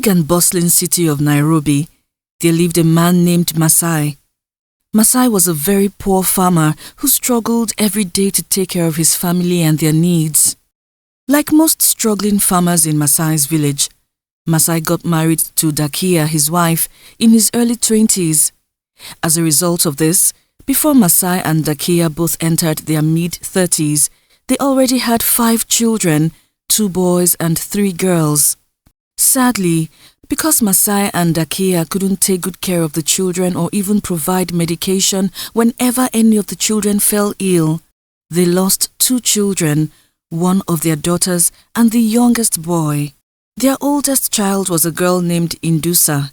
big and bustling city of Nairobi, there lived a man named Masai. Masai was a very poor farmer who struggled every day to take care of his family and their needs. Like most struggling farmers in Masai's village, Masai got married to Dakia, his wife, in his early 20s. As a result of this, before Masai and Dakia both entered their mid-30s, they already had 5 children, 2 boys and 3 girls. Sadly, because Masai and Dakia couldn't take good care of the children or even provide medication whenever any of the children fell ill, they lost 2 children, one of their daughters and the youngest boy. Their oldest child was a girl named Indusa.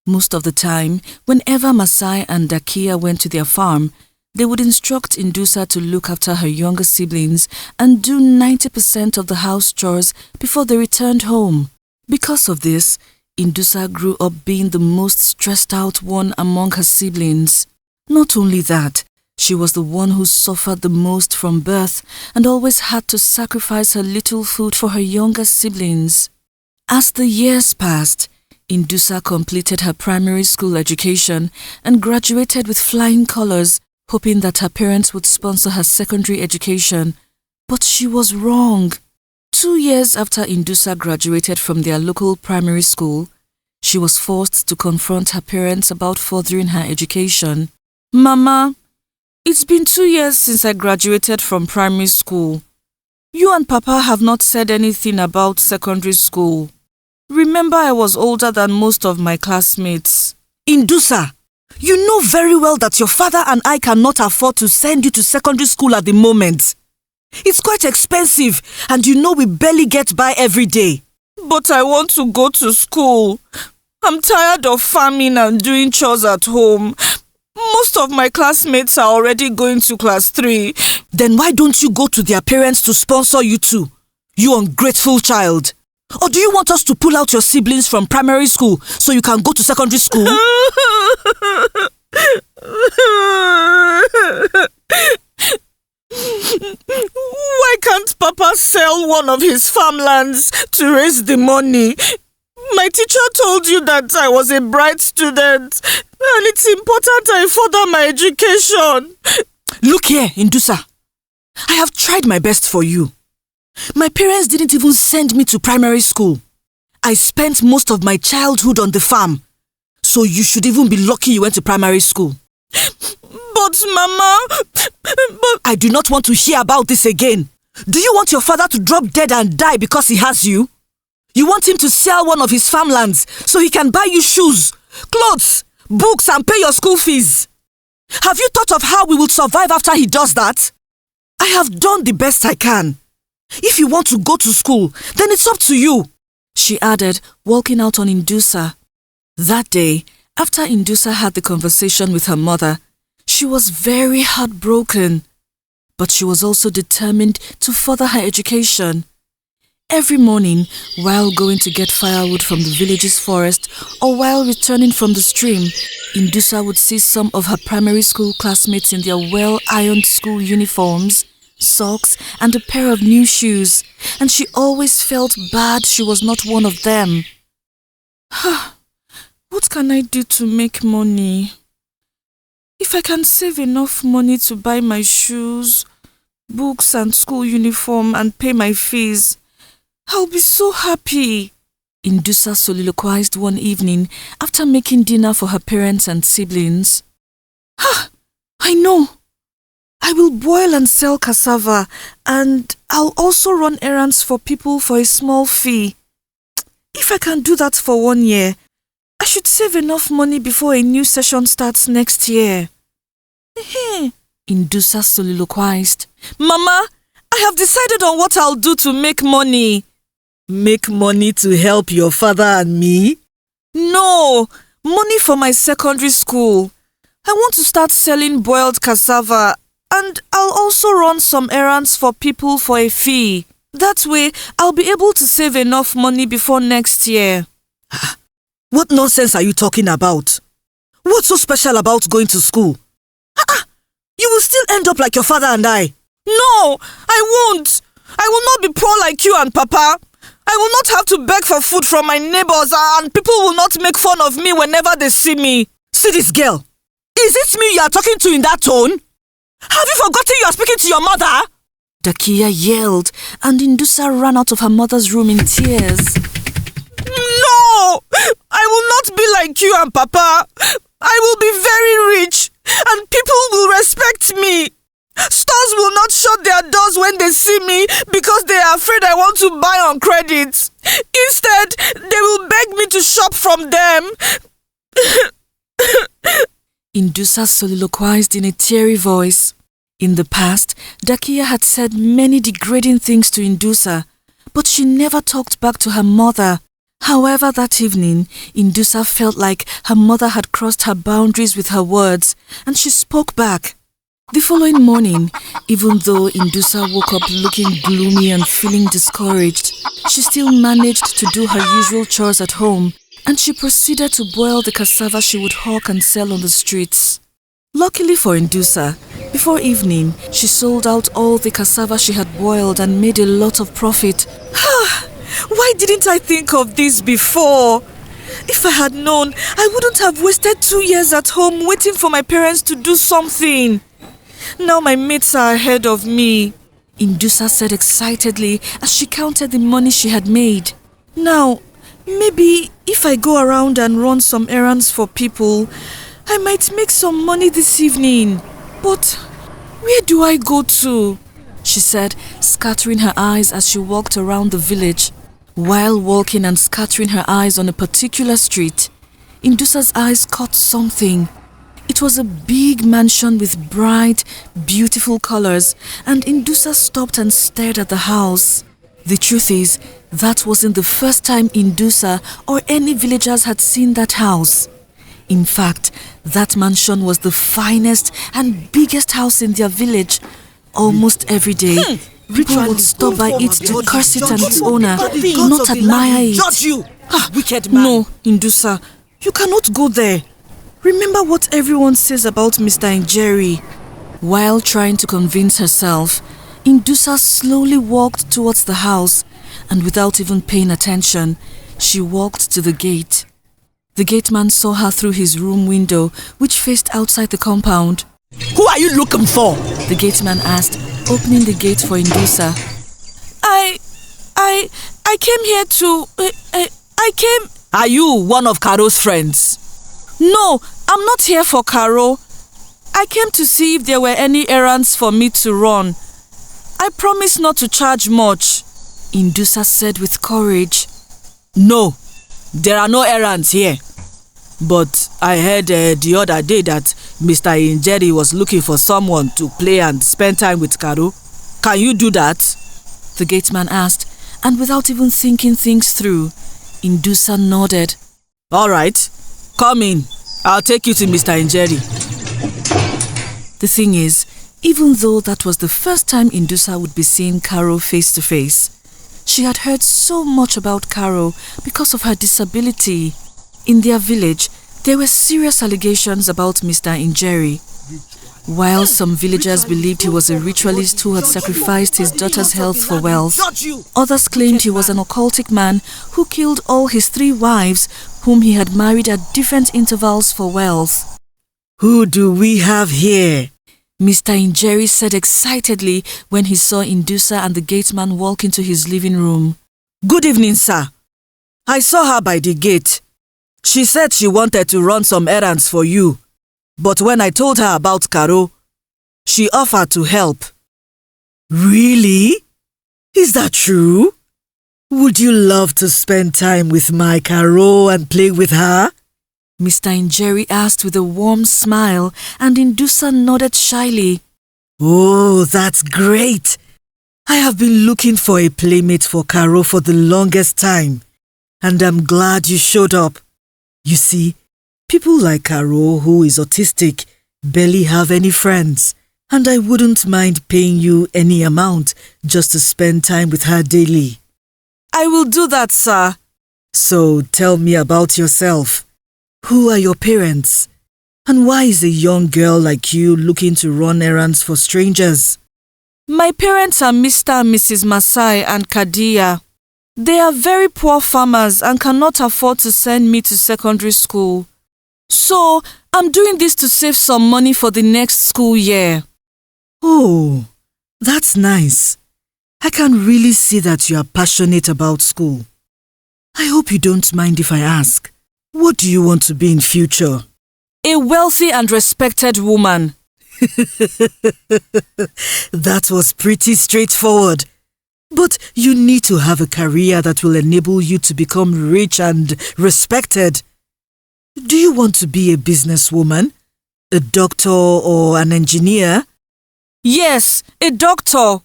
Most of the time, whenever Masai and Dakia went to their farm, they would instruct Indusa to look after her younger siblings and do 90% of the house chores before they returned home. Because of this, Indusa grew up being the most stressed out one among her siblings. Not only that, she was the one who suffered the most from birth and always had to sacrifice her little food for her younger siblings. As the years passed, Indusa completed her primary school education and graduated with flying colors, hoping that her parents would sponsor her secondary education. But she was wrong. 2 years after Indusa graduated from their local primary school, she was forced to confront her parents about furthering her education. "Mama, it's been 2 years since I graduated from primary school. You and Papa have not said anything about secondary school. Remember, I was older than most of my classmates." Indusa, you know very well that your father and I cannot afford to send you to secondary school at the moment. It's quite expensive and you know we barely get by every day. But I want to go to school. I'm tired of farming and doing chores at home. Most of my classmates are already going to class 3. Then why don't you go to their parents to sponsor you too, you ungrateful child? Or do you want us to pull out your siblings from primary school so you can go to secondary school? Why can't Papa sell one of his farmlands to raise the money? My teacher told you that I was a bright student and it's important I further my education. Look here, Indusa. I have tried my best for you. My parents didn't even send me to primary school. I spent most of my childhood on the farm. So you should even be lucky you went to primary school. But Mama... I do not want to hear about this again. Do you want your father to drop dead and die because he has you? You want him to sell one of his farmlands so he can buy you shoes, clothes, books and pay your school fees? Have you thought of how we will survive after he does that? I have done the best I can. If you want to go to school, then it's up to you, she added, walking out on Indusa. That day, after Indusa had the conversation with her mother, she was very heartbroken. But she was also determined to further her education. Every morning, while going to get firewood from the village's forest or while returning from the stream, Indusa would see some of her primary school classmates in their well-ironed school uniforms, socks and a pair of new shoes, and she always felt bad she was not one of them. What can I do to make money? If I can save enough money to buy my shoes, books and school uniform and pay my fees, I'll be so happy. Indusa soliloquized one evening after making dinner for her parents and siblings. I know. I will boil and sell cassava, and I'll also run errands for people for a small fee. If I can do that for 1 year, I should save enough money before a new session starts next year. Indusa soliloquized. Mama, I have decided on what I'll do to make money. Make money to help your father and me? No, money for my secondary school. I want to start selling boiled cassava, and I'll also run some errands for people for a fee. That way, I'll be able to save enough money before next year. What nonsense are you talking about? What's so special about going to school? You will still end up like your father and I. No, I won't. I will not be poor like you and Papa. I will not have to beg for food from my neighbors and people will not make fun of me whenever they see me. See this girl. Is it me you are talking to in that tone? Have you forgotten you are speaking to your mother? Dakia yelled, and Indusa ran out of her mother's room in tears. No! I will not be like you and Papa. I will be very rich and people will respect me. Stores will not shut their doors when they see me because they are afraid I want to buy on credit. Instead, they will beg me to shop from them. Indusa soliloquized in a teary voice. In the past, Dakia had said many degrading things to Indusa, but she never talked back to her mother. However, that evening, Indusa felt like her mother had crossed her boundaries with her words, and she spoke back. The following morning, even though Indusa woke up looking gloomy and feeling discouraged, she still managed to do her usual chores at home, and she proceeded to boil the cassava she would hawk and sell on the streets. Luckily for Indusa, before evening, she sold out all the cassava she had boiled and made a lot of profit. Why didn't I think of this before? If I had known, I wouldn't have wasted 2 years at home waiting for my parents to do something. Now my mates are ahead of me, Indusa said excitedly as she counted the money she had made. Now, maybe if I go around and run some errands for people, I might make some money this evening. But where do I go to? She said, scattering her eyes as she walked around the village. While walking and scattering her eyes on a particular street, Indusa's eyes caught something. It was a big mansion with bright, beautiful colors, and Indusa stopped and stared at the house. The truth is, that wasn't the first time Indusa or any villagers had seen that house. In fact, that mansion was the finest and biggest house in their village. Almost every day, people would stop by it to curse it and its owner, not admire it. Wicked man. No, Indusa, you cannot go there. Remember what everyone says about Mr. Njeri. While trying to convince herself, Indusa slowly walked towards the house, and without even paying attention, she walked to the gate. The gateman saw her through his room window, which faced outside the compound. Who are you looking for? The gateman asked, opening the gate for Indusa. I came here to... I came... Are you one of Caro's friends? No, I'm not here for Caro. I came to see if there were any errands for me to run. I promise not to charge much, Indusa said with courage. No, there are no errands here. But I heard the other day that Mr. Njeri was looking for someone to play and spend time with Caro. Can you do that? The gateman asked, and without even thinking things through, Indusa nodded. All right, come in. I'll take you to Mr. Njeri. The thing is, even though that was the first time Indusa would be seeing Caro face to face, she had heard so much about Caro because of her disability. In their village, there were serious allegations about Mr. Njeri. While some villagers believed he was a ritualist who had sacrificed his daughter's health for wealth, others claimed he was an occultic man who killed all his 3 wives whom he had married at different intervals for wealth. Who do we have here? Mr. Njeri said excitedly when he saw Indusa and the gateman walk into his living room. Good evening, sir. I saw her by the gate. She said she wanted to run some errands for you. But when I told her about Caro, she offered to help. Really? Is that true? Would you love to spend time with my Caro and play with her? Mr. Njeri asked with a warm smile, and Indusa nodded shyly. Oh, that's great. I have been looking for a playmate for Caro for the longest time, and I'm glad you showed up. You see, people like Caro, who is autistic, barely have any friends, and I wouldn't mind paying you any amount just to spend time with her daily. I will do that, sir. So tell me about yourself. Who are your parents? And why is a young girl like you looking to run errands for strangers? My parents are Mr. and Mrs. Masai and Kadia. They are very poor farmers and cannot afford to send me to secondary school. So, I'm doing this to save some money for the next school year. Oh, that's nice. I can really see that you are passionate about school. I hope you don't mind if I ask, what do you want to be in future? A wealthy and respected woman. That was pretty straightforward. But you need to have a career that will enable you to become rich and respected. Do you want to be a businesswoman, a doctor or an engineer? Yes, a doctor.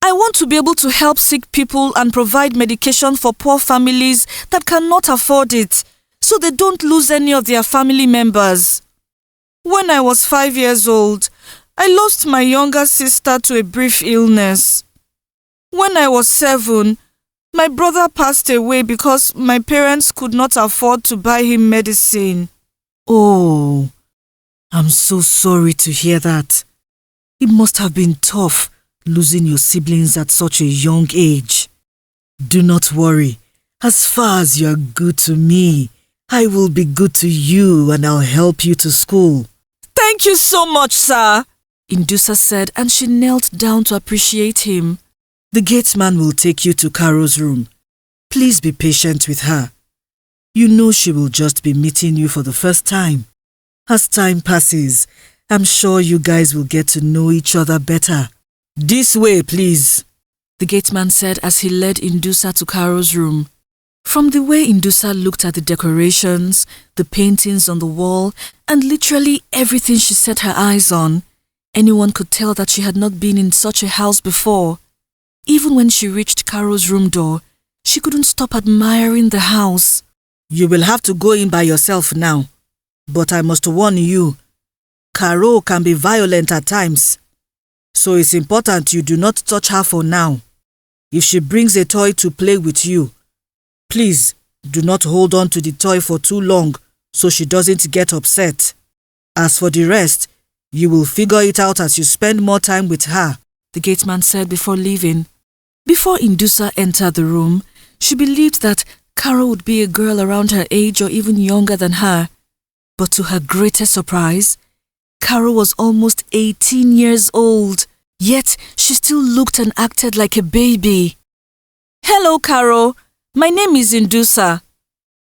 I want to be able to help sick people and provide medication for poor families that cannot afford it, so they don't lose any of their family members. When I was 5 years old, I lost my younger sister to a brief illness. When I was 7, my brother passed away because my parents could not afford to buy him medicine. Oh, I'm so sorry to hear that. It must have been tough losing your siblings at such a young age. Do not worry. As far as you are good to me, I will be good to you and I'll help you to school. Thank you so much, sir, Indusa said, and she knelt down to appreciate him. The gate man will take you to Carol's room. Please be patient with her. You know she will just be meeting you for the first time. As time passes, I'm sure you guys will get to know each other better. This way, please, the gate man said as he led Indusa to Carol's room. From the way Indusa looked at the decorations, the paintings on the wall, and literally everything she set her eyes on, anyone could tell that she had not been in such a house before. Even when she reached Carol's room door, she couldn't stop admiring the house. You will have to go in by yourself now. But I must warn you, Carol can be violent at times. So it's important you do not touch her for now. If she brings a toy to play with you, please do not hold on to the toy for too long so she doesn't get upset. As for the rest, you will figure it out as you spend more time with her, the gate man said before leaving. Before Indusa entered the room, she believed that Carol would be a girl around her age or even younger than her. But to her greatest surprise, Carol was almost 18 years old, yet she still looked and acted like a baby. Hello, Carol. My name is Indusa.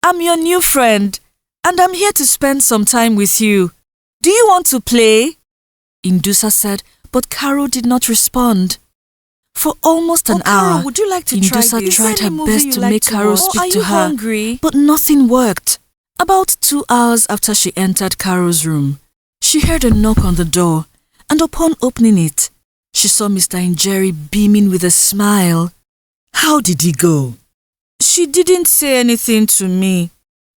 I'm your new friend, and I'm here to spend some time with you. Do you want to play? Indusa said, but Carol did not respond. For almost an Carol, hour, would you like to Indusa tried her best to make Carol speak to her, hungry? But nothing worked. About 2 hours after she entered Carol's room, she heard a knock on the door, and upon opening it, she saw Mr. Njeri beaming with a smile. How did he go? She didn't say anything to me.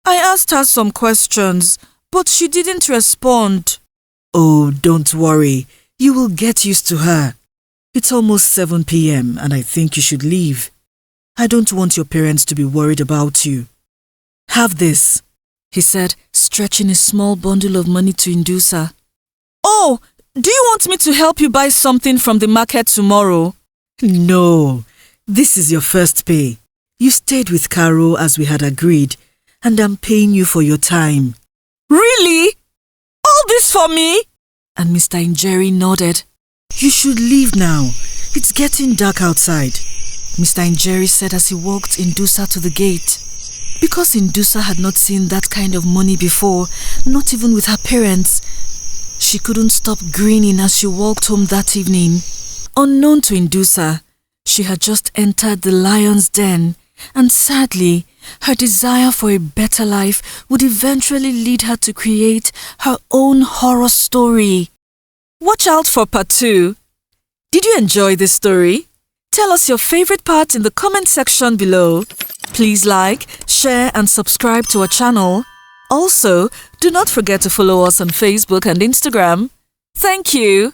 I asked her some questions, but she didn't respond. Oh, don't worry. You will get used to her. It's almost 7 p.m. and I think you should leave. I don't want your parents to be worried about you. Have this, he said, stretching a small bundle of money to Indusa. Oh, do you want me to help you buy something from the market tomorrow? No, this is your first pay. You stayed with Carol as we had agreed, and I'm paying you for your time. Really? All this for me? And Mr. Njeri nodded. You should leave now. It's getting dark outside, Mr. Njeri said as he walked Indusa to the gate. Because Indusa had not seen that kind of money before, not even with her parents, she couldn't stop grinning as she walked home that evening. Unknown to Indusa, she had just entered the lion's den, and sadly, her desire for a better life would eventually lead her to create her own horror story. Watch out for part 2. Did you enjoy this story? Tell us your favorite part in the comment section below. Please like, share and subscribe to our channel. Also, do not forget to follow us on Facebook and Instagram. Thank you.